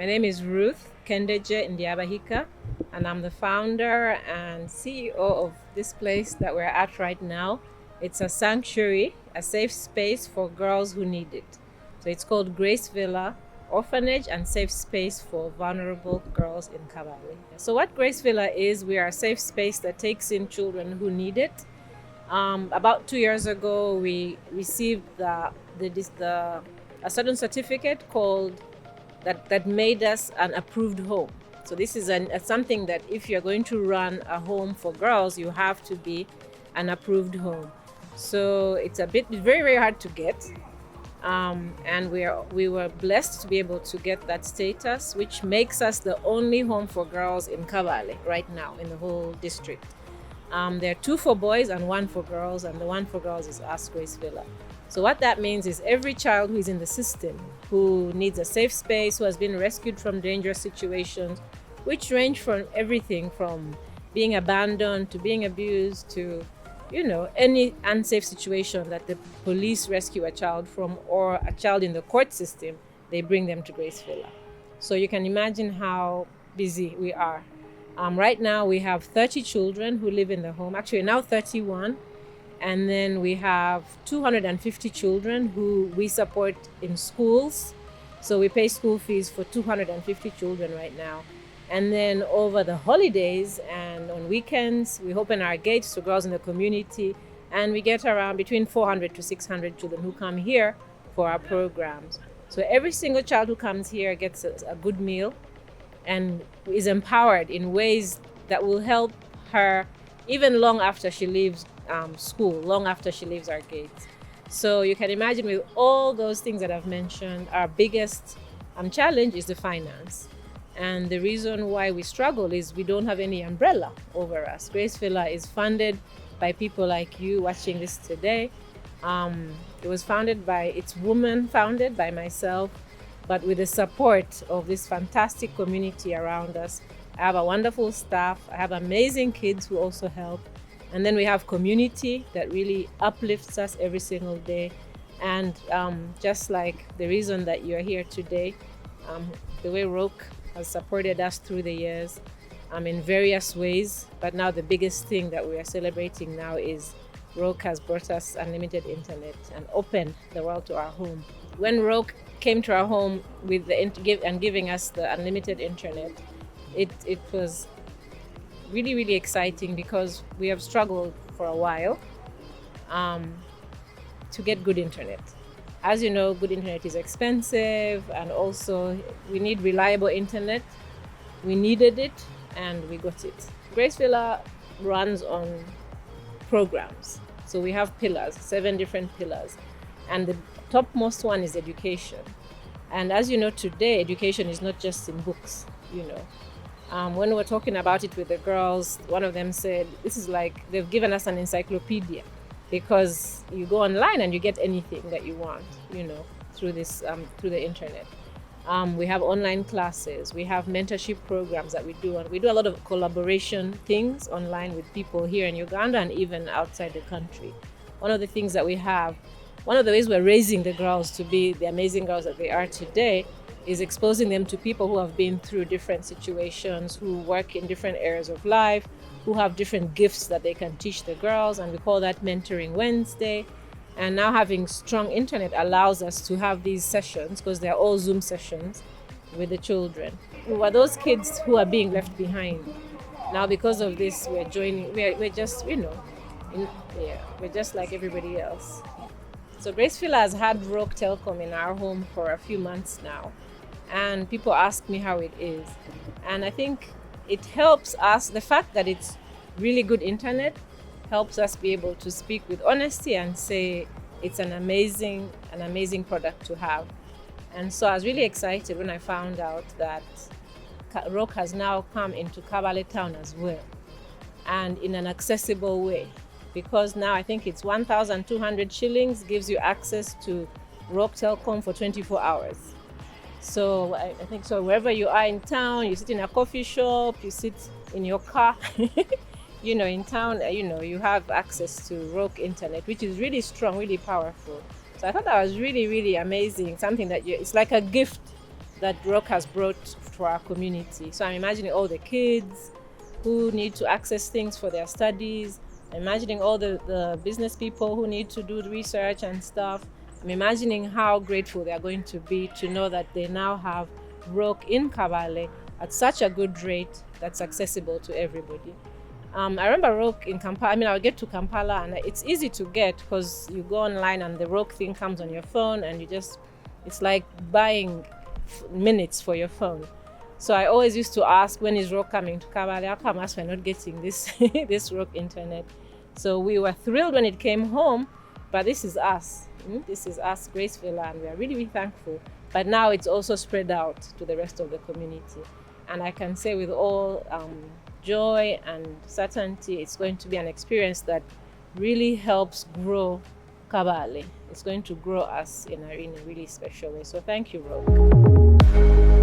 My name is Ruth Kendegye Ndyabahika, and I'm the founder and CEO of this place that we're at right now. It's a sanctuary, a safe space for girls who need it. So it's called Grace Villa Orphanage and Safe Space for Vulnerable Girls in Kabale. So what Grace Villa is, we are a safe space that takes in children who need it. About 2 years ago, we received a certain certificate called that made us an approved home. So this is something that if you're going to run a home for girls, you have to be an approved home. So it's very, very hard to get. And we were blessed to be able to get that status, which makes us the only home for girls in Kabale right now in the whole district. There are 2 for boys and 1 for girls, and the 1 for girls is us, Grace Villa. So what that means is every child who is in the system, who needs a safe space, who has been rescued from dangerous situations, which range from everything from being abandoned to being abused to, any unsafe situation that the police rescue a child from, or a child in the court system, they bring them to Grace Villa. So you can imagine how busy we are. Right now we have 30 children who live in the home, actually now 31. And then we have 250 children who we support in schools. So we pay school fees for 250 children right now. And then over the holidays and on weekends, we open our gates to girls in the community. And we get around between 400 to 600 children who come here for our programs. So every single child who comes here gets a good meal and is empowered in ways that will help her even long after she leaves school, long after she leaves our gates. So you can imagine with all those things that I've mentioned, our biggest challenge is the finance. And the reason why we struggle is we don't have any umbrella over us. Grace Villa is funded by people like you watching this today. It was founded by myself, but with the support of this fantastic community around us. I have a wonderful staff. I have amazing kids who also help. And then we have community that really uplifts us every single day. And just like the reason that you're here today, the way Roke has supported us through the years in various ways. But now the biggest thing that we are celebrating now is Roke has brought us unlimited internet and opened the world to our home. When Roke came to our home with giving us the unlimited internet, it was really, really exciting because we have struggled for a while to get good internet. As you know, good internet is expensive, and also we need reliable internet. We needed it and we got it. Grace Villa runs on programs. So we have pillars, 7 different pillars. And the topmost one is education. And as you know, today, education is not just in books, When we were talking about it with the girls, one of them said, this is like they've given us an encyclopedia, because you go online and you get anything that you want, through the internet. We have online classes, we have mentorship programs that we do, and we do a lot of collaboration things online with people here in Uganda and even outside the country. One of the ways we're raising the girls to be the amazing girls that they are today is exposing them to people who have been through different situations, who work in different areas of life, who have different gifts that they can teach the girls, and we call that Mentoring Wednesday. And now having strong internet allows us to have these sessions, because they're all Zoom sessions with the children, who are those kids who are being left behind. Now because of this, we're just, we're just like everybody else. So Grace Villa has had Roke Telkom in our home for a few months now. And people ask me how it is. And I think it helps us, the fact that it's really good internet helps us be able to speak with honesty and say it's an amazing product to have. And so I was really excited when I found out that Roke has now come into Kabale town as well, and in an accessible way, because now I think it's 1,200 shillings gives you access to Roke Telkom for 24 hours. So I think so wherever you are in town, you sit in a coffee shop, you sit in your car, in town, you have access to Roke internet, which is really strong, really powerful. So I thought that was really, really amazing. Something that it's like a gift that Roke has brought to our community. So I'm imagining all the kids who need to access things for their studies. I'm imagining all the business people who need to do research and stuff. I'm imagining how grateful they are going to be to know that they now have Roke in Kabale at such a good rate that's accessible to everybody. I remember Roke in Kampala. I mean, I'll get to Kampala and it's easy to get because you go online and the Roke thing comes on your phone and it's like buying minutes for your phone. So I always used to ask, when is Roke coming to Kabale? How come us we're not getting this this Roke internet? So we were thrilled when it came home, but this is us. This is us, Grace Villa, and we are really, really thankful. But now it's also spread out to the rest of the community. And I can say with all joy and certainty, it's going to be an experience that really helps grow Kabale. It's going to grow us in a really special way. So thank you, Roke.